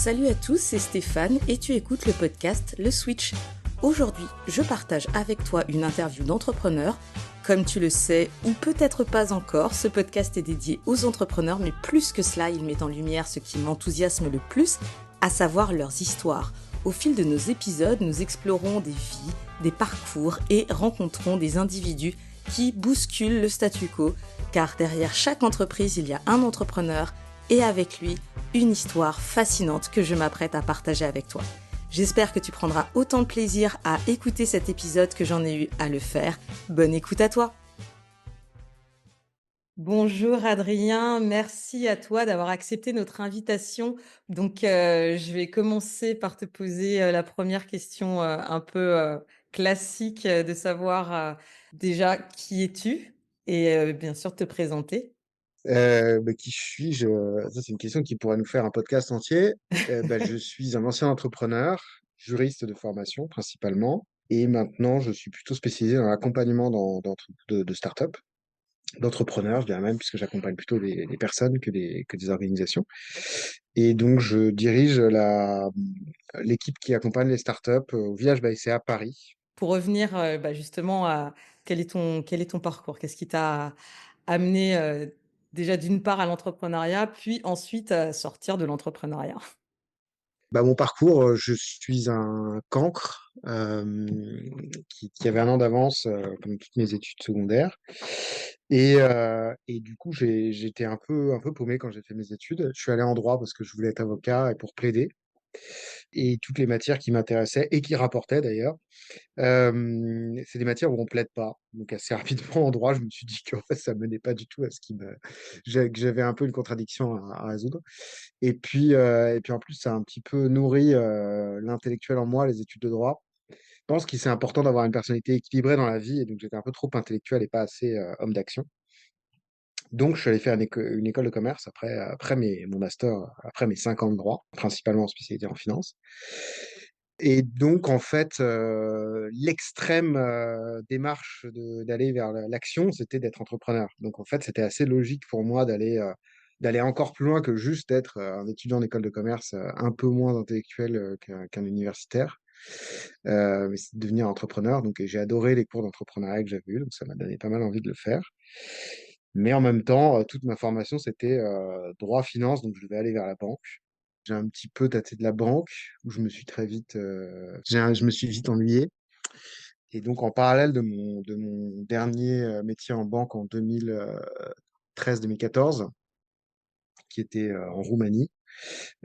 Salut à tous, c'est Stéphane et tu écoutes le podcast Le Switch. Aujourd'hui, je partage avec toi une interview d'entrepreneur. Comme tu le sais, ou peut-être pas encore, ce podcast est dédié aux entrepreneurs, mais plus que cela, il met en lumière ce qui m'enthousiasme le plus, à savoir leurs histoires. Au fil de nos épisodes, nous explorons des vies, des parcours et rencontrons des individus qui bousculent le statu quo, car derrière chaque entreprise, il y a un entrepreneur et avec lui, une histoire fascinante que je m'apprête à partager avec toi. J'espère que tu prendras autant de plaisir à écouter cet épisode que j'en ai eu à le faire. Bonne écoute à toi. Bonjour Adrien, merci à toi d'avoir accepté notre invitation. Donc, je vais commencer par te poser la première question un peu classique de savoir déjà qui es-tu et bien sûr te présenter. Qui suis-je? Ça, c'est une question qui pourrait nous faire un podcast entier. Je suis un ancien entrepreneur, juriste de formation principalement, et maintenant je suis plutôt spécialisé dans l'accompagnement de start-up, d'entrepreneurs, je dirais même, puisque j'accompagne plutôt des personnes que des organisations. Et donc je dirige l'équipe qui accompagne les start-up au Village BAICA à Paris. Pour revenir, justement à quel est ton parcours? Qu'est-ce qui t'a amené, déjà d'une part à l'entrepreneuriat, puis ensuite à sortir de l'entrepreneuriat? Mon parcours, je suis un cancre qui avait un an d'avance comme toutes mes études secondaires. Et du coup, j'étais un peu paumé quand j'ai fait mes études. Je suis allé en droit parce que je voulais être avocat et pour plaider. Et toutes les matières qui m'intéressaient et qui rapportaient d'ailleurs, c'est des matières où on plaide pas. Donc assez rapidement en droit, je me suis dit qu'en fait, ça menait pas du tout à ce qui me que j'avais un peu une contradiction à résoudre. Et puis en plus, ça a un petit peu nourri, l'intellectuel en moi, les études de droit. Je pense qu'il c'est important d'avoir une personnalité équilibrée dans la vie et donc j'étais un peu trop intellectuel et pas assez, homme d'action. Donc je suis allé faire une école de commerce après mon master, après mes 5 ans de droit, principalement en spécialité en finance. Et donc en fait, l'extrême, démarche d'aller vers l'action, c'était d'être entrepreneur. Donc en fait, c'était assez logique pour moi d'aller encore plus loin que juste être, un étudiant d'école de commerce, un peu moins intellectuel, qu'un universitaire. Mais c'est de devenir entrepreneur, donc j'ai adoré les cours d'entrepreneuriat que j'avais eus, donc ça m'a donné pas mal envie de le faire. Mais en même temps, toute ma formation, c'était, droit finance, donc je devais aller vers la banque. J'ai un petit peu tâté de la banque, où je me suis vite ennuyé. Et donc en parallèle de mon dernier, métier en banque en 2013-2014, qui était, en Roumanie,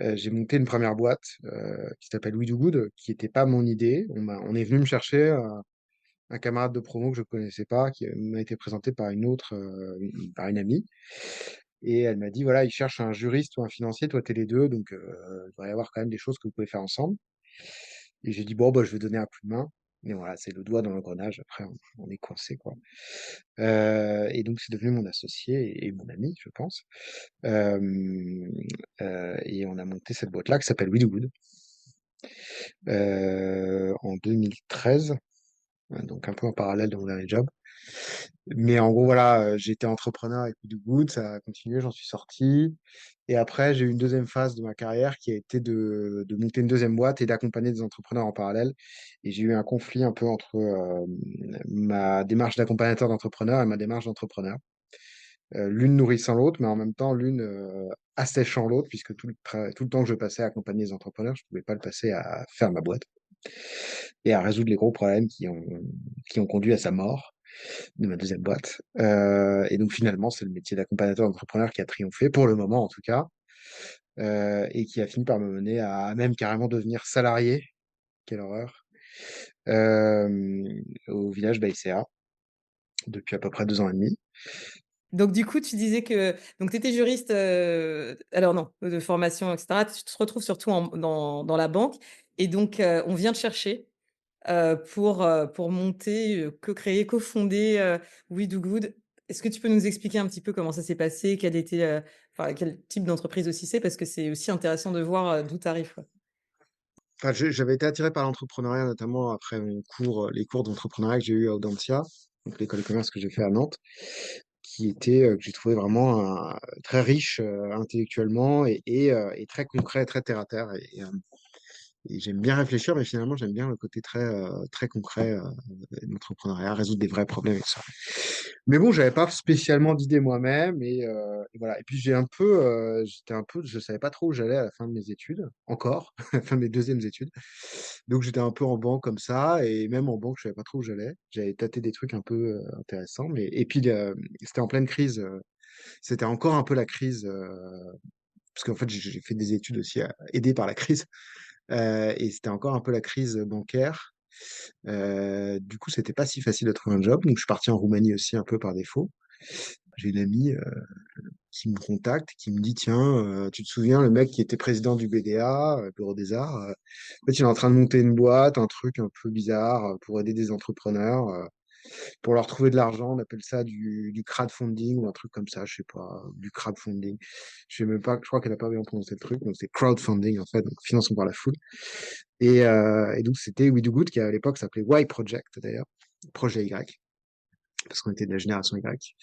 j'ai monté une première boîte, qui s'appelle We Do Good, qui était pas mon idée. On est venu me chercher, un camarade de promo que je connaissais pas, qui m'a été présenté par par une amie. Et elle m'a dit, voilà, il cherche un juriste ou un financier, toi t'es les deux, donc il devrait y avoir quand même des choses que vous pouvez faire ensemble. Et j'ai dit, bon, je vais donner un coup de main. Mais voilà, c'est le doigt dans l'engrenage, après on est coincé, quoi. Et donc c'est devenu mon associé et mon ami, je pense. Hem, et on a monté cette boîte-là qui s'appelle We Do Good, en 2013, donc un peu en parallèle de mon dernier job. Mais en gros, voilà, j'étais entrepreneur avec We Do Good, ça a continué, j'en suis sorti. Et après, j'ai eu une deuxième phase de ma carrière qui a été de monter une deuxième boîte et d'accompagner des entrepreneurs en parallèle. Et j'ai eu un conflit un peu entre ma démarche d'accompagnateur d'entrepreneur et ma démarche d'entrepreneur. L'une nourrissant l'autre, mais en même temps, l'une asséchant l'autre, puisque tout le temps que je passais à accompagner les entrepreneurs, je ne pouvais pas le passer à faire ma boîte et à résoudre les gros problèmes qui ont conduit à sa mort de ma deuxième boîte. Et donc finalement, c'est le métier d'accompagnateur d'entrepreneur qui a triomphé, pour le moment en tout cas, et qui a fini par me mener à même carrément devenir salarié, quelle horreur, au village BAICA depuis à peu près 2 ans et demi. Donc du coup, tu disais que donc tu étais juriste, alors non, de formation et cetera. Tu te retrouves surtout dans la banque et donc on vient te chercher, pour monter, co-créer, cofonder, We Do Good. Est-ce que tu peux nous expliquer un petit peu comment ça s'est passé? Quel était, enfin quel type d'entreprise aussi c'est? Parce que c'est aussi intéressant de voir, d'où tu arrives, quoi. Enfin, j'avais été attiré par l'entrepreneuriat, notamment les cours d'entrepreneuriat que j'ai eu à Audencia, donc l'école de commerce que j'ai fait à Nantes, que j'ai trouvé vraiment très riche intellectuellement et très concret, très terre à terre. Et j'aime bien réfléchir, mais finalement, j'aime bien le côté très concret de l'entrepreneuriat, résoudre des vrais problèmes et tout ça. Mais bon, j'avais pas spécialement d'idées moi-même et voilà. Et puis je savais pas trop où j'allais à la fin de mes études, encore, à la fin de mes deuxièmes études. Donc j'étais un peu en banque comme ça, et même en banque, je savais pas trop où j'allais. J'avais tâté des trucs un peu intéressants, mais et puis c'était en pleine crise. C'était encore un peu la crise, parce qu'en fait j'ai fait des études aussi aidées par la crise. Et c'était encore un peu la crise bancaire. Du coup, c'était pas si facile de trouver un job. Donc, je suis parti en Roumanie aussi un peu par défaut. J'ai une amie qui me contacte, qui me dit, tiens, tu te souviens, le mec qui était président du BDA, Bureau des Arts, en fait, il est en train de monter une boîte, un truc un peu bizarre pour aider des entrepreneurs, pour leur trouver de l'argent. On appelle ça du crowdfunding ou un truc comme ça, je sais pas, du crowdfunding. Je sais même pas, je crois qu'elle a pas bien prononcé le truc, donc c'est crowdfunding en fait, donc financement par la foule. Et donc, c'était We Do Good, qui à l'époque s'appelait Y Project, d'ailleurs, projet Y, parce qu'on était de la génération Y.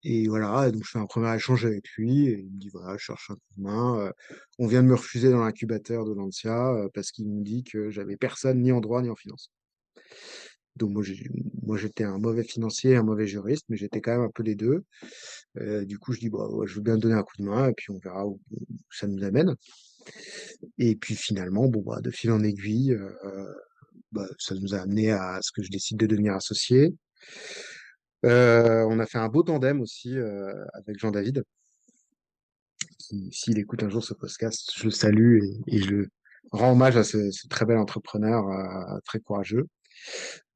Et voilà, et donc je fais un premier échange avec lui, et il me dit, voilà, je cherche un coup de main. On vient de me refuser dans l'incubateur de Lancia, parce qu'ils m'ont dit que j'avais personne ni en droit ni en finance. Donc moi j'étais un mauvais financier, un mauvais juriste, mais j'étais quand même un peu les deux. Du coup, je dis, bah, ouais, je veux bien te donner un coup de main, et puis on verra où ça nous amène. Et puis finalement, bon, bah, de fil en aiguille, bah, ça nous a amené à ce que je décide de devenir associé. On a fait un beau tandem aussi avec Jean-David, qui, s'il écoute un jour ce podcast, je le salue et je le rends hommage à ce très bel entrepreneur très courageux.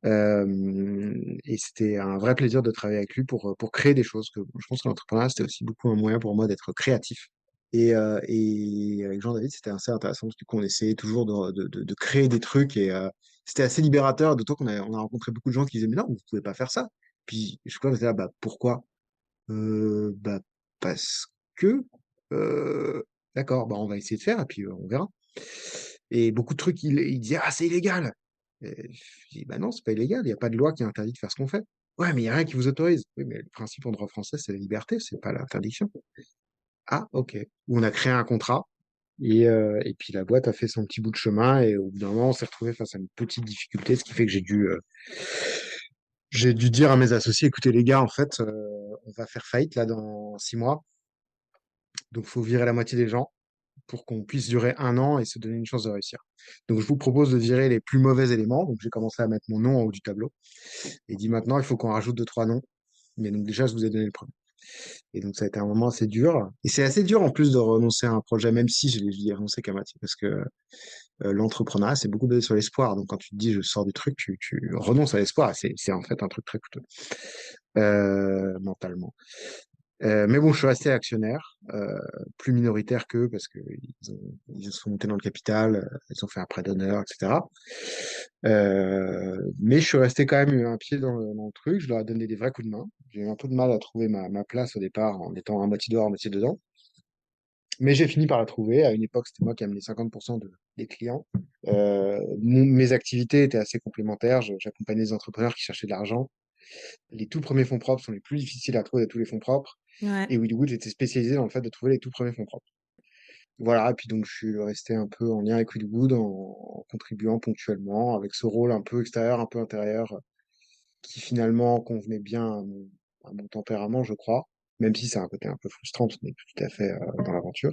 Et c'était un vrai plaisir de travailler avec lui pour créer des choses. Je pense que l'entrepreneuriat, c'était aussi beaucoup un moyen pour moi d'être créatif. Et avec Jean-David, c'était assez intéressant parce que du coup, on essayait toujours de créer des trucs et c'était assez libérateur, d'autant on a rencontré beaucoup de gens qui disaient, mais non, vous pouvez pas faire ça. Puis je crois que j'étais là, bah, pourquoi? Bah, parce que, euh, d'accord, bah, on va essayer de faire et puis on verra. Et beaucoup de trucs, il disait, ah, c'est illégal. Et je dis, bah non, c'est pas illégal, il n'y a pas de loi qui interdit de faire ce qu'on fait. Ouais, mais il n'y a rien qui vous autorise. Oui, mais le principe en droit français, c'est la liberté, c'est pas l'interdiction. Ah, ok. On a créé un contrat et puis la boîte a fait son petit bout de chemin et au bout d'un moment, on s'est retrouvé face à une petite difficulté, ce qui fait que j'ai dû dire à mes associés, écoutez les gars, en fait, on va faire faillite là dans 6 mois, donc faut virer la moitié des gens pour qu'on puisse durer un an et se donner une chance de réussir. Donc je vous propose de virer les plus mauvais éléments. Donc j'ai commencé à mettre mon nom en haut du tableau et dit maintenant il faut qu'on rajoute deux, trois noms. Mais donc déjà je vous ai donné le premier. Et donc ça a été un moment assez dur. Et c'est assez dur en plus de renoncer à un projet, même si j'y ai renoncé qu'à moitié, parce que l'entrepreneuriat, c'est beaucoup basé sur l'espoir. Donc quand tu te dis je sors du truc, tu renonces à l'espoir. C'est en fait un truc très coûteux mentalement. Mais bon, je suis resté actionnaire, plus minoritaire qu'eux parce ils sont montés dans le capital, ils ont fait un prêt d'honneur, etc. Mais je suis resté quand même un pied dans le truc. Je leur ai donné des vrais coups de main. J'ai eu un peu de mal à trouver ma place au départ en étant à moitié dehors, à moitié dedans. Mais j'ai fini par la trouver. À une époque, c'était moi qui amenais 50% des clients. Mes activités étaient assez complémentaires. J'accompagnais des entrepreneurs qui cherchaient de l'argent. Les tout premiers fonds propres sont les plus difficiles à trouver de tous les fonds propres. Ouais. Et Willwood était spécialisé dans le fait de trouver les tout premiers fonds propres. Voilà, et puis donc je suis resté un peu en lien avec Willwood en contribuant ponctuellement, avec ce rôle un peu extérieur, un peu intérieur, qui finalement convenait bien à mon tempérament, je crois, même si c'est un côté un peu frustrant, on n'est plus tout à fait dans l'aventure,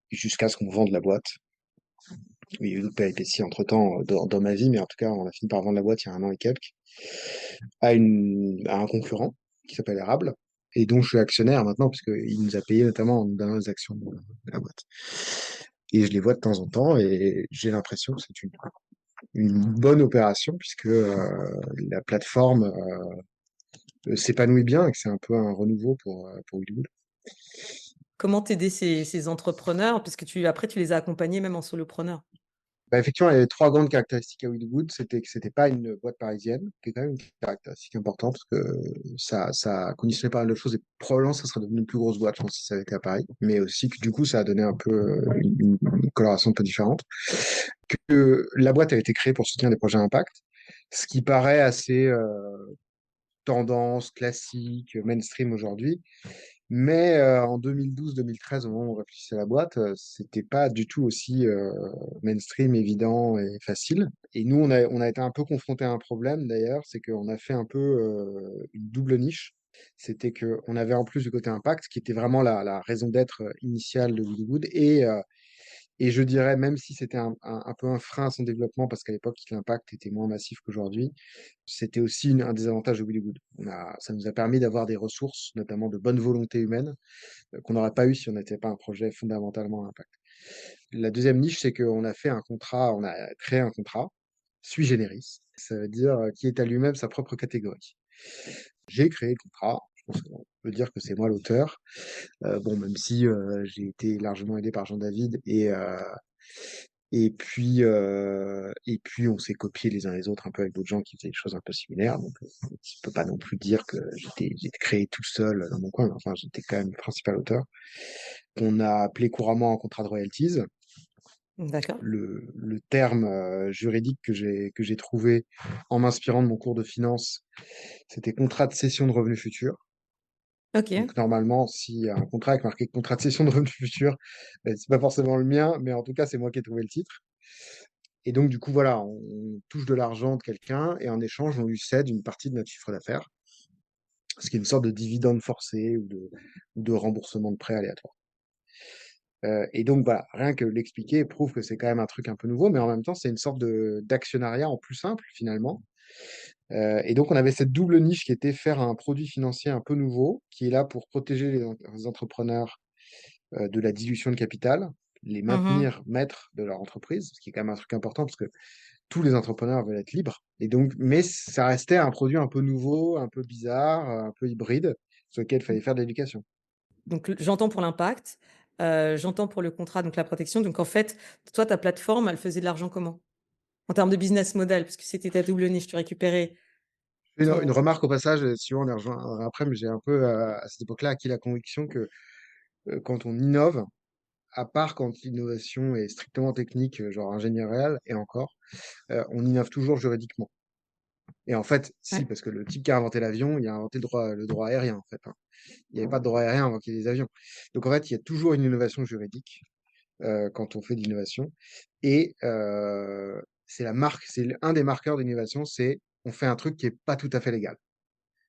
jusqu'à ce qu'on vende la boîte. Il y a eu d'autres péripéties entre-temps dans ma vie, mais en tout cas, on a fini par vendre la boîte il y a un an et quelques à un concurrent qui s'appelle Érable, et dont je suis actionnaire maintenant, puisqu'il nous a payé notamment en nous donnant les actions de la boîte. Et je les vois de temps en temps, et j'ai l'impression que c'est une bonne opération, puisque la plateforme s'épanouit bien et que c'est un peu un renouveau pour Willwood. Comment t'aider ces entrepreneurs? Parce que après, tu les as accompagnés même en solopreneur. Bah, effectivement, il y avait trois grandes caractéristiques à Willwood. C'était que c'était pas une boîte parisienne, qui est quand même une caractéristique importante, parce que ça conditionnait pas mal de choses, et probablement ça serait devenu une plus grosse boîte, je pense, si ça avait été à Paris. Mais aussi que du coup, ça a donné un peu une coloration un peu différente. Que la boîte a été créée pour soutenir des projets à impact, ce qui paraît assez tendance, classique, mainstream aujourd'hui. Mais en 2012-2013, au moment où on réfléchissait à la boîte, c'était pas du tout aussi mainstream, évident et facile. Et nous, on a été un peu confronté à un problème d'ailleurs, c'est qu'on a fait un peu une double niche. C'était qu'on avait en plus du côté impact, qui était vraiment la raison d'être initiale de Woody et je dirais, même si c'était un peu un frein à son développement, parce qu'à l'époque, l'impact était moins massif qu'aujourd'hui, c'était aussi un des avantages de Willy Good. Ça nous a permis d'avoir des ressources, notamment de bonne volonté humaine, qu'on n'aurait pas eu si on n'était pas un projet fondamentalement à impact. La deuxième niche, c'est qu'on a fait un contrat, on a créé un contrat, sui generis. Ça veut dire qui est à lui-même sa propre catégorie. J'ai créé le contrat. Je pense qu'on peut dire que c'est moi l'auteur. Bon, même si j'ai été largement aidé par Jean-David et puis on s'est copié les uns les autres un peu avec d'autres gens qui faisaient des choses un peu similaires. Donc, je peux pas non plus dire que j'ai créé tout seul dans mon coin, mais enfin, j'étais quand même le principal auteur. On a appelé couramment un contrat de royalties. D'accord. Le terme juridique que j'ai trouvé en m'inspirant de mon cours de finance, c'était contrat de cession de revenus futurs. Ok. Donc normalement, s'il y a un contrat avec marqué contrat de cession de revenus futurs, c'est pas forcément le mien, mais en tout cas, c'est moi qui ai trouvé le titre. Et donc, du coup, voilà, on touche de l'argent de quelqu'un et en échange, on lui cède une partie de notre chiffre d'affaires, ce qui est une sorte de dividende forcé ou de remboursement de prêt aléatoire. Et donc, voilà, rien que l'expliquer prouve que c'est quand même un truc un peu nouveau, mais en même temps, c'est une sorte d'actionnariat en plus simple, finalement. Et donc, on avait cette double niche qui était faire un produit financier un peu nouveau, qui est là pour protéger les entrepreneurs de la dilution de capital, les Mhm. maintenir maîtres de leur entreprise, ce qui est quand même un truc important parce que tous les entrepreneurs veulent être libres. Et donc, mais ça restait un produit un peu nouveau, un peu bizarre, un peu hybride, sur lequel il fallait faire de l'éducation. Donc, j'entends pour l'impact, j'entends pour le contrat, donc la protection. Donc, en fait, toi, ta plateforme, elle faisait de l'argent comment? En termes de business model, parce que c'était ta double niche, tu récupérais Une ton. remarque au passage, si on est rejoint après, mais j'ai un peu à cette époque-là acquis la conviction que quand on innove, à part quand l'innovation est strictement technique, genre ingénierielle, et encore, on innove toujours juridiquement. Et en fait, si, Ouais. parce que le type qui a inventé l'avion, il a inventé le droit aérien, en fait, hein. Il n'y avait pas de droit aérien avant qu'il y ait des avions. Donc en fait, il y a toujours une innovation juridique quand on fait de l'innovation. Et c'est la marque, un des marqueurs d'innovation, c'est on fait un truc qui est pas tout à fait légal.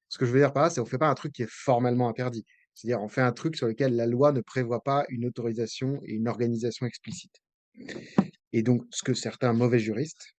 Ce que je veux dire par là, c'est on fait pas un truc qui est formellement interdit. C'est-à-dire on fait un truc sur lequel la loi ne prévoit pas une autorisation et une organisation explicite. Et donc, ce que certains mauvais juristes,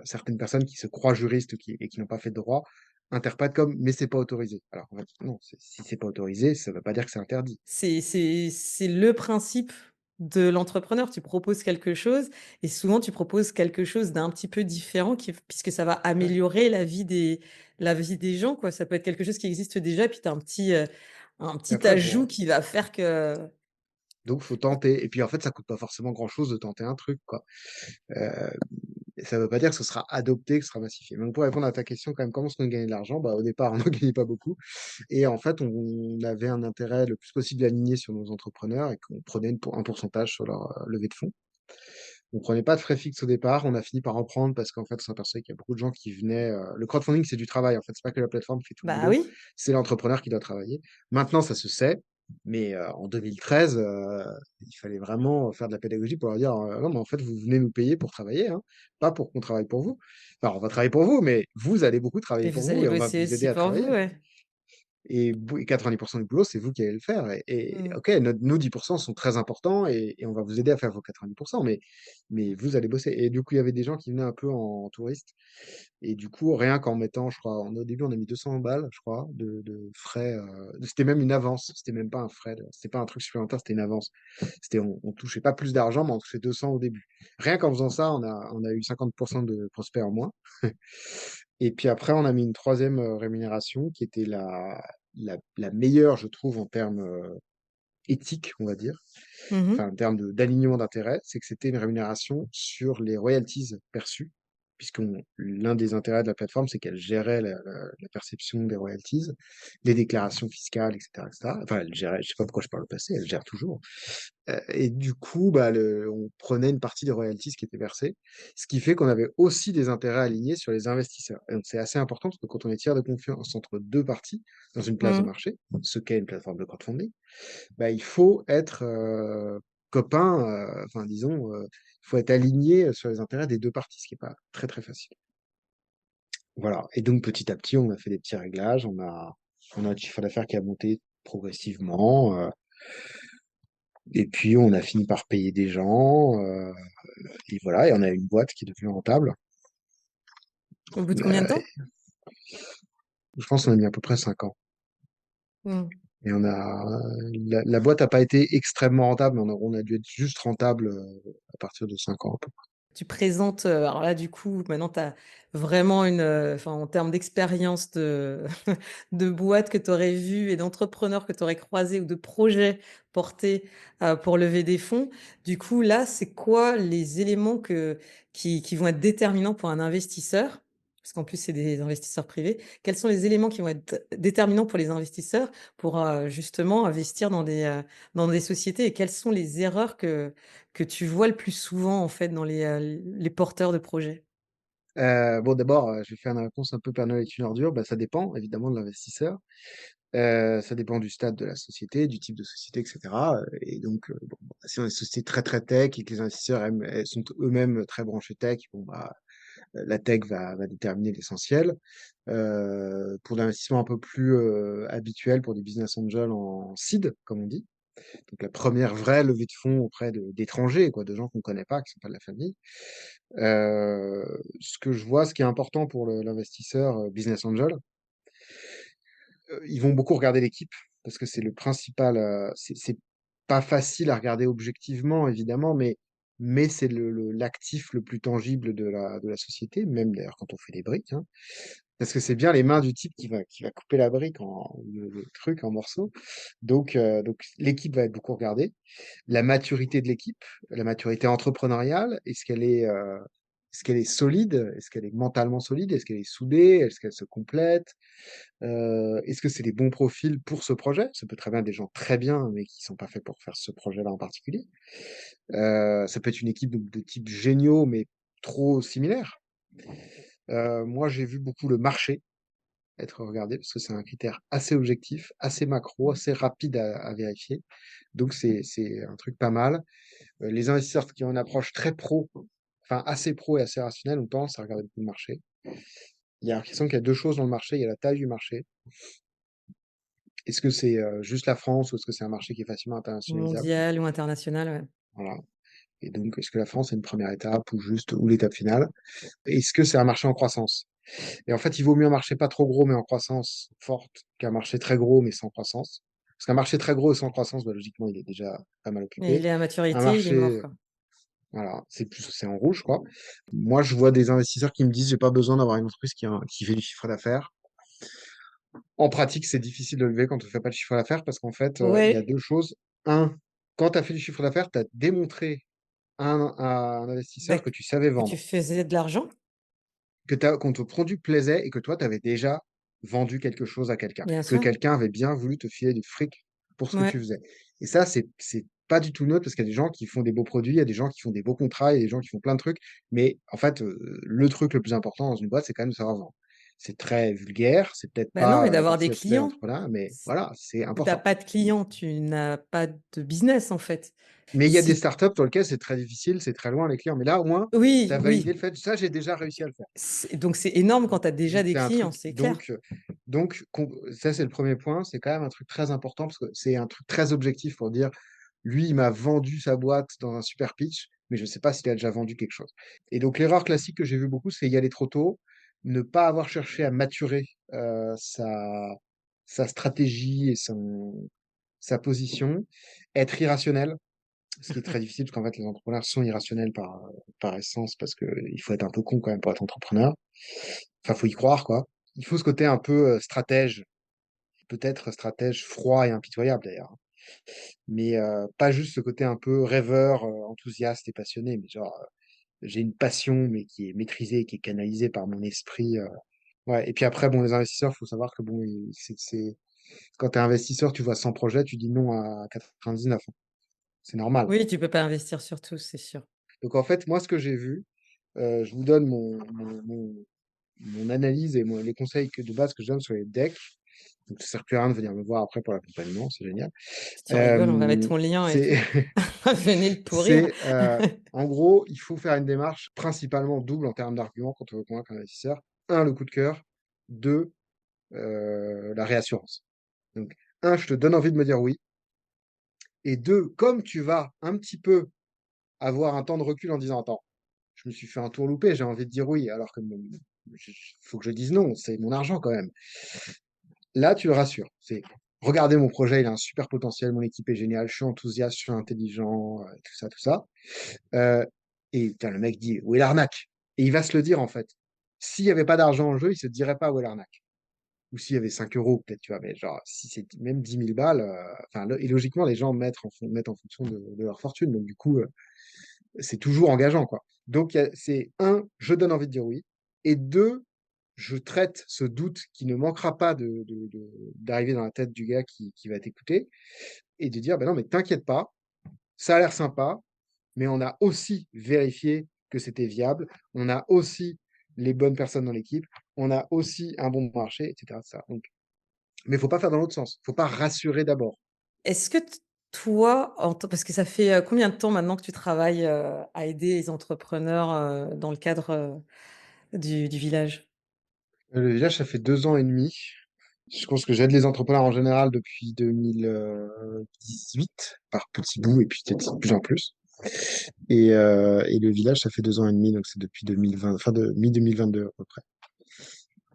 certaines personnes qui se croient juristes et qui n'ont pas fait de droit, interprètent comme mais c'est pas autorisé. Alors en fait, non, si c'est pas autorisé, ça veut pas dire que c'est interdit. C'est le principe de l'entrepreneur. Tu proposes quelque chose et souvent tu proposes quelque chose d'un petit peu différent puisque ça va Ouais. améliorer la vie des gens, quoi. Ça peut être quelque chose qui existe déjà, puis tu as un Et petit après, ajout bon, qui va faire que. donc faut tenter. Et puis en fait, ça coûte pas forcément grand-chose de tenter un truc, quoi. Euh, et ça veut pas dire que ce sera adopté, que ce sera massifié. Donc pour répondre à ta question, quand même, comment est-ce qu'on gagne de l'argent? Bah, au départ, on n'en gagnait pas beaucoup. Et en fait, on avait un intérêt le plus possible aligné sur nos entrepreneurs et qu'on prenait un pourcentage sur leur levée de fonds. On prenait pas de frais fixes au départ, on a fini par en prendre parce qu'en fait, on s'aperçoit qu'il y a beaucoup de gens qui venaient. Le crowdfunding, c'est du travail, en fait, c'est pas que la plateforme qui fait tout le Bah boulot, oui. c'est l'entrepreneur qui doit travailler. Maintenant, ça se sait, mais en 2013, il fallait vraiment faire de la pédagogie pour leur dire non, mais en fait, vous venez nous payer pour travailler, hein, pas pour qu'on travaille pour vous. Enfin, on va travailler pour vous, mais vous allez beaucoup travailler Et pour vous vous allez et on va bosser vous aider aussi à pour vous, travailler. ouais. Et 90% du boulot, c'est vous qui allez le faire. Et Mmh. OK, nos 10% sont très importants et on va vous aider à faire vos 90%, mais vous allez bosser. Et du coup, il y avait des gens qui venaient un peu en touriste. Et du coup, rien qu'en mettant, je crois, au début, on a mis 200 balles, je crois, de frais. C'était même une avance. C'était même pas un frais. C'était pas un truc supplémentaire, c'était une avance. On touchait pas plus d'argent, mais on touchait 200 au début. Rien qu'en faisant ça, on a eu 50% de prospects en moins. Et puis après, on a mis une troisième rémunération qui était la meilleure, je trouve, en termes éthiques, on va dire, Mmh. enfin en termes d'alignement d'intérêts, c'est que c'était une rémunération sur les royalties perçues. puisque l'un des intérêts de la plateforme, c'est qu'elle gérait la perception des royalties, les déclarations fiscales, etc., etc. Enfin, elle gérait, je sais pas pourquoi je parle au passé, elle gère toujours. Et du coup, bah, on prenait une partie des royalties qui étaient versées, ce qui fait qu'on avait aussi des intérêts alignés sur les investisseurs. Et donc, c'est assez important parce que quand on est tiers de confiance entre deux parties dans une place de Mmh. marché, ce qu'est une plateforme de crowdfunding, bah, il faut être copain, enfin, disons, il faut être aligné sur les intérêts des deux parties, ce qui n'est pas très, très facile. Voilà. Et donc, petit à petit, on a fait des petits réglages, on a un chiffre d'affaires qui a monté progressivement. Et puis, on a fini par payer des gens. Et voilà, et on a une boîte qui est devenue rentable. Au bout de combien de Euh, temps? je pense qu'on a mis à peu près 5 ans. Mmh. Et la boîte n'a pas été extrêmement rentable, mais on a dû être juste rentable à partir de 5 ans. Tu présentes, alors là, du coup, maintenant tu as vraiment une, enfin, en termes d'expérience de de boîtes que tu aurais vues et d'entrepreneurs que tu aurais croisés ou de projets portés, pour lever des fonds. Du coup, là, c'est quoi les éléments qui vont être déterminants pour un investisseur? Parce qu'en plus, c'est des investisseurs privés. Quels sont les éléments qui vont être déterminants pour les investisseurs pour, justement investir dans des sociétés et quelles sont les erreurs que tu vois le plus souvent, en fait, dans les porteurs de projets? Bon, d'abord, je vais faire une réponse un peu Père Noël est une ordure. Bah, ça dépend évidemment de l'investisseur. Ça dépend du stade de la société, du type de société, etc. Et donc, bon, si on est une société très très tech et que les investisseurs sont eux-mêmes très branchés tech, bon, bah, la tech va déterminer l'essentiel. Pour l'investissement un peu plus habituel, pour des business angels en seed, comme on dit, donc la première vraie levée de fonds auprès d'étrangers, quoi, de gens qu'on ne connaît pas, qui sont pas de la famille. Ce que je vois, ce qui est important pour l'investisseur business angel, ils vont beaucoup regarder l'équipe parce que c'est le principal. C'est pas facile à regarder objectivement, évidemment, mais c'est l'actif le plus tangible de la société, même d'ailleurs quand on fait des briques, hein. Parce que c'est bien les mains du type qui va couper la brique le truc en morceaux. Donc l'équipe va être beaucoup regardée. La maturité de l'équipe, la maturité entrepreneuriale, est-ce qu'elle est solide? Est-ce qu'elle est mentalement solide? Est-ce qu'elle est soudée? Est-ce qu'elle se complète? Est-ce que c'est les bons profils pour ce projet? Ça peut très bien être des gens très bien, mais qui sont pas faits pour faire ce projet-là en particulier. Ça peut être une équipe de type géniaux, mais trop similaires. Moi, j'ai vu beaucoup le marché être regardé parce que c'est un critère assez objectif, assez macro, assez rapide à vérifier. Donc, c'est un truc pas mal. Les investisseurs qui ont une approche très pro, enfin assez pro et assez rationnelle, on pense à regarder beaucoup le marché. Il y a l'impression qu'il y a deux choses dans le marché. Il y a la taille du marché. Est-ce que c'est juste la France ou est-ce que c'est un marché qui est facilement internationalisable? Mondial ou international, ouais. Voilà. Et donc, est-ce que la France est une première étape ou l'étape finale? Est-ce que c'est un marché en croissance? Et en fait, il vaut mieux un marché pas trop gros mais en croissance forte qu'un marché très gros mais sans croissance. Parce qu'un marché très gros et sans croissance, bah, logiquement, il est déjà pas mal Et occupé. il est à Un maturité, il est mort, marché, quoi. voilà, c'est en rouge, quoi. Moi, je vois des investisseurs qui me disent, j'ai pas besoin d'avoir une entreprise qui fait du chiffre d'affaires. En pratique, c'est difficile de lever quand on fait pas de chiffre d'affaires parce qu'en fait, il y a Ouais, deux choses. Un, quand tu as fait du chiffre d'affaires, tu as démontré à un investisseur que d'acc tu savais que tu vendre, faisais de l'argent, qu'on ton produit plaisait et que toi, tu avais déjà vendu quelque chose à quelqu'un, bien que sûr. quelqu'un avait bien voulu te filer du fric pour ce que tu Ouais. faisais. Et ça, c'est pas du tout neutre parce qu'il y a des gens qui font des beaux produits, il y a des gens qui font des beaux contrats, il y a des gens qui font plein de trucs. Mais en fait, le truc le plus important dans une boîte, c'est quand même de savoir vendre. C'est très vulgaire, c'est peut-être Bah, non, pas mais la d'avoir partie des la plus belle clients. d'entrepreneuriat, mais Si voilà, c'est tu as important. pas de clients, tu n'as pas de business, en fait. Mais il y a des Si startups dans lesquelles c'est très difficile, c'est très loin les clients. Mais là, au moins, tu oui, as validé oui, le fait, ça, j'ai déjà réussi à le faire. donc c'est énorme quand tu as déjà des C'est un clients, truc, c'est clair. ça c'est le premier point, c'est quand même un truc très important parce que c'est un truc très objectif pour dire, lui, il m'a vendu sa boîte dans un super pitch, mais je ne sais pas s'il a déjà vendu quelque chose. Et donc l'erreur classique que j'ai vu beaucoup, c'est y aller trop tôt, ne pas avoir cherché à maturer sa stratégie et sa position, être irrationnel, ce qui est très difficile parce qu'en fait les entrepreneurs sont irrationnels par essence parce qu'il faut être un peu con quand même pour être entrepreneur. Enfin, faut y croire, quoi. Il faut ce côté un peu stratège, peut-être stratège froid et impitoyable d'ailleurs, hein. Mais pas juste ce côté un peu rêveur, enthousiaste et passionné, mais genre j'ai une passion, mais qui est maîtrisée, qui est canalisée par mon esprit. Ouais. Et puis après, bon, les investisseurs, faut savoir que bon, quand tu es investisseur, tu vois 100 projets, tu dis non à 99, hein. C'est normal. Oui, tu peux pas investir sur tout, c'est sûr. Donc en fait, moi, ce que j'ai vu, je vous donne mon analyse et les conseils de base que je donne sur les decks. Donc ça sert plus à rien de venir me voir après pour l'accompagnement, c'est génial. Tu rigoles, on va mettre Euh, ton lien et c'est, tout. Venez le pourrir. c'est en gros, il faut faire une démarche principalement double en termes d'arguments quand on veut convaincre un investisseur. Un, le coup de cœur. Deux, la réassurance. Donc, un, je te donne envie de me dire oui. Et deux, comme tu vas un petit peu avoir un temps de recul en disant, attends, je me suis fait un tour loupé, j'ai envie de dire oui, alors que faut que je dise non, c'est mon argent quand même. Là, tu le rassures. C'est, regardez mon projet, il a un super potentiel, mon équipe est géniale, je suis enthousiaste, je suis intelligent, tout ça, tout ça. Euh, et putain, le mec dit, où est l'arnaque? Et il va se le dire en fait. S'il n'y avait pas d'argent en jeu, il se dirait pas où est l'arnaque. Ou s'il y avait 5 euros, peut-être, tu vois, mais genre, si c'est même 10 000 balles, enfin, et logiquement, les gens mettent en fonction de leur fortune. Donc, du coup, c'est toujours engageant, quoi. Donc, c'est un, je donne envie de dire oui. Et deux, je traite ce doute qui ne manquera pas d'arriver dans la tête du gars qui va t'écouter et de dire, ben non, mais t'inquiète pas, ça a l'air sympa, mais on a aussi vérifié que c'était viable, on a aussi les bonnes personnes dans l'équipe, on a aussi un bon marché, etc. etc. Donc, mais il faut pas faire dans l'autre sens. Il faut pas rassurer d'abord. Est-ce que toi, parce que ça fait combien de temps maintenant que tu travailles à aider les entrepreneurs dans le cadre du village? Le village, ça fait 2 ans et demi. Je pense que j'aide les entrepreneurs en général depuis 2018, par petits bouts, et puis peut-être de plus en plus. Et le village, ça fait 2 ans et demi, donc c'est depuis 2020, enfin de mi-2022 à peu près.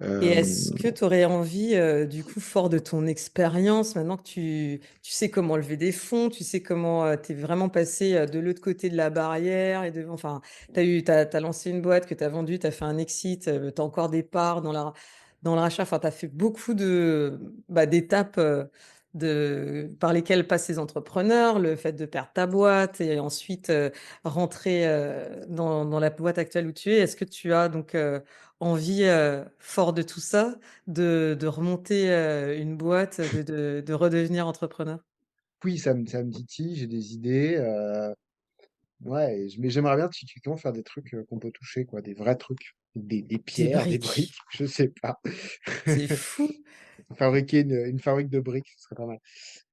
Et Euh, est-ce que tu aurais envie, du coup, fort de ton expérience, maintenant que tu sais comment lever des fonds, tu sais comment tu es vraiment passé de l'autre côté de la barrière, enfin, t'as lancé une boîte que tu as vendue, tu as fait un exit, tu as encore des parts dans le rachat, enfin, tu as fait beaucoup d'étapes par lesquelles passent les entrepreneurs, le fait de perdre ta boîte et ensuite rentrer dans la boîte actuelle où tu es. Est-ce que tu as donc envie, fort de tout ça, de remonter, une boîte, de redevenir entrepreneur? oui, ça me titille, j'ai des idées. Ouais, mais j'aimerais bien typiquement faire des trucs qu'on peut toucher, quoi, des vrais trucs, des Des pierres, des briques, briques, je sais pas. c'est fou. Fabriquer une fabrique de briques, ce serait pas mal.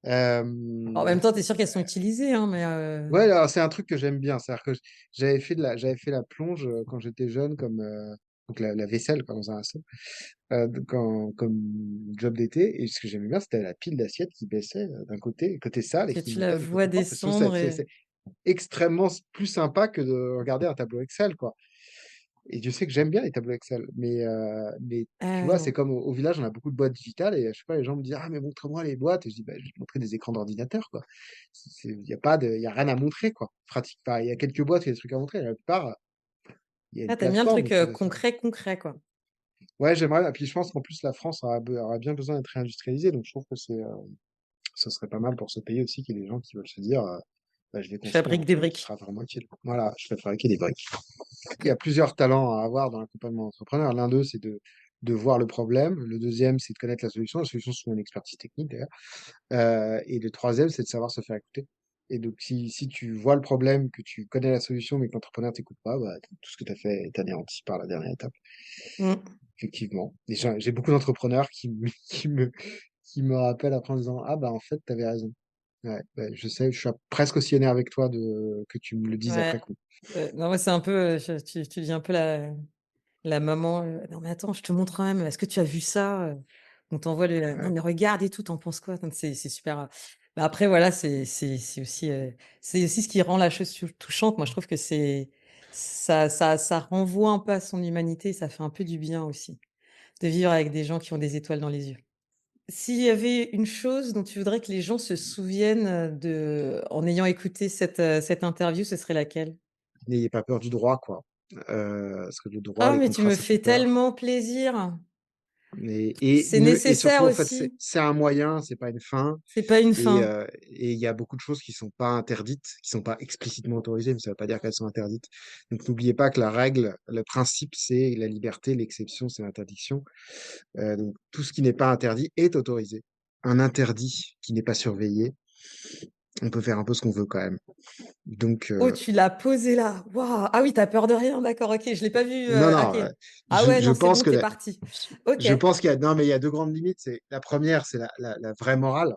En Euh, même temps, tu es sûr qu'elles sont utilisées, hein, mais Ouais, alors c'est un truc que j'aime bien. C'est-à-dire que j'avais fait la plonge quand j'étais jeune, comme donc la vaisselle quoi, dans un assaut, comme job d'été. Et ce que j'aimais bien, c'était la pile d'assiettes qui baissait d'un côté sale et que qui tu la montait du vois côté propre. Et je trouve descendre c'est extrêmement plus sympa que de regarder un tableau Excel, quoi. Et je sais que j'aime bien les tableaux Excel, mais tu ah vois, c'est non. comme au village, on a beaucoup de boîtes digitales et je sais pas, les gens me disent, ah, mais montre-moi les boîtes. Et je dis, bah, je vais te montrer des écrans d'ordinateur, quoi. Il y a pas il y a rien à montrer, quoi. Pratique. Enfin, il y a quelques boîtes, il y a des trucs à montrer. La plupart, il y a une Ah, tu aimes bien le plateforme. truc, Et puis, concret, quoi. ouais, j'aimerais. Et puis, je pense qu'en plus, la France aura bien besoin d'être réindustrialisée. Donc, je trouve que ce serait pas mal pour ce pays aussi qu'il y ait des gens qui veulent se dire, bah, je vais Je construire un fabrique des truc qui briques. sera vraiment utile. Voilà, je vais fabriquer des briques. Il y a plusieurs talents à avoir dans l'accompagnement entrepreneur. L'un d'eux, c'est de voir le problème. Le deuxième, c'est de connaître la solution. La solution, c'est une expertise technique, d'ailleurs. Et le troisième, c'est de savoir se faire écouter. Et donc, si tu vois le problème, que tu connais la solution, mais que l'entrepreneur t'écoute pas, bah, tout ce que tu as fait est anéanti par la dernière étape. Mmh. Effectivement. Et j'ai beaucoup d'entrepreneurs qui me rappellent après en disant, ah, bah, en fait, tu avais raison. Ouais, bah, je sais, je suis presque aussi énervé avec toi que tu me le dises Ouais, après coup. non, moi, c'est un peu, tu deviens un peu la maman, «Non mais attends, je te montre quand même, est-ce que tu as vu ça?» On t'envoie le «Non Ouais. mais regarde et tout, tu en penses quoi?» Donc c'est super, bah, après voilà, c'est aussi ce qui rend la chose touchante. Moi, je trouve que ça renvoie un peu à son humanité, ça fait un peu du bien aussi, de vivre avec des gens qui ont des étoiles dans les yeux. S'il y avait une chose dont tu voudrais que les gens se souviennent, en ayant écouté cette interview, ce serait laquelle? N'ayez pas peur du droit, quoi. Parce que le droit, «Ah les mais tu contrats, me ça fait fais peur. tellement plaisir!» C'est Et nécessaire surtout, en fait, c'est aussi. c'est un moyen, c'est pas une fin. C'est pas une Et fin. et il y a beaucoup de choses qui sont pas interdites, qui sont pas explicitement autorisées, mais ça veut pas dire qu'elles sont interdites. Donc n'oubliez pas que la règle, le principe, c'est la liberté, l'exception, c'est l'interdiction. Donc tout ce qui n'est pas interdit est autorisé. Un interdit qui n'est pas surveillé, on peut faire un peu ce qu'on veut quand même. Donc Oh, tu l'as posé là. Waouh! Ah oui, t'as peur de rien, d'accord, OK, je l'ai pas vu, non, non, OK. Ah ouais, je non, c'est pense bon, que t'es parti. OK. je pense qu'il y a non, mais il y a 2 grandes limites. C'est la première, c'est la vraie morale.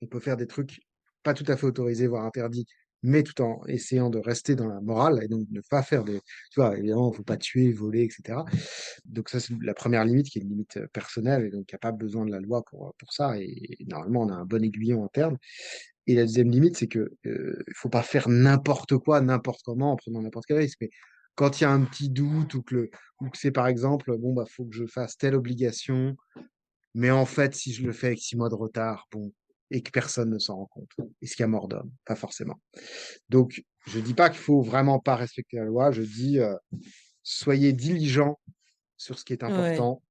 On peut faire des trucs pas tout à fait autorisés, voire interdits, mais tout en essayant de rester dans la morale et donc ne pas faire des tu vois? Évidemment, faut pas tuer, voler et cetera. Donc ça, c'est la première limite qui est une limite, personnelle et donc il y a pas besoin de la loi pour ça et normalement, on a un bon aiguillon interne et la deuxième limite, c'est que, il faut pas faire n'importe quoi, n'importe comment, en prenant n'importe quel risque. Mais quand il y a un petit doute ou que c'est par exemple, bon, bah, faut que je fasse telle obligation, mais en fait, si je le fais avec 6 mois de retard, bon et que personne ne s'en rend compte. Est-ce qu'il y a mort d'homme? Pas forcément. Donc je dis pas qu'il faut vraiment pas respecter la loi, je dis, soyez diligents sur ce qui est Ouais. important,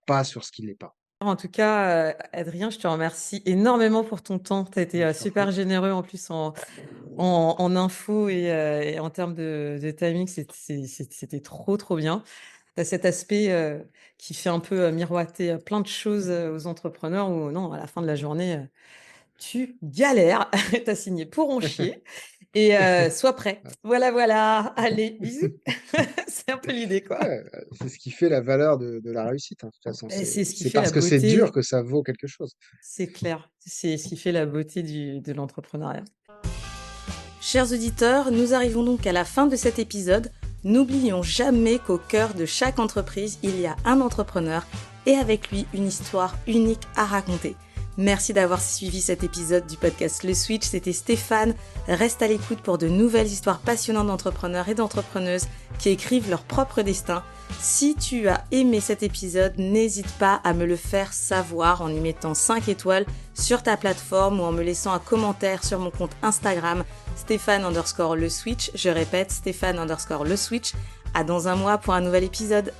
pas sur ce qui l'est pas. En tout cas, Adrien, je te remercie énormément pour ton temps. Tu as été, Je t'en super prie. généreux en plus en infos et en termes de timing, c'était trop, trop bien. Tu as cet aspect, qui fait un peu, miroiter, plein de choses, aux entrepreneurs où non, à la fin de la journée, tu galères, tu as signé pour en chier et sois prêt. Voilà, voilà. Allez, bisous. C'est un peu l'idée, quoi. Ouais, c'est ce qui fait la valeur de la réussite, hein. De toute façon, Et c'est ce qui c'est fait la parce que c'est dur beauté, que ça vaut quelque chose. c'est clair. C'est ce qui fait la beauté de l'entrepreneuriat. Chers auditeurs, nous arrivons donc à la fin de cet épisode. N'oublions jamais qu'au cœur de chaque entreprise, il y a un entrepreneur et avec lui une histoire unique à raconter. Merci d'avoir suivi cet épisode du podcast Le Switch, c'était Stéphane. Reste à l'écoute pour de nouvelles histoires passionnantes d'entrepreneurs et d'entrepreneuses qui écrivent leur propre destin. Si tu as aimé cet épisode, n'hésite pas à me le faire savoir en y mettant 5 étoiles sur ta plateforme ou en me laissant un commentaire sur mon compte Instagram Stéphane_le Switch. Je répète, Stéphane_le Switch. À dans un mois pour un nouvel épisode.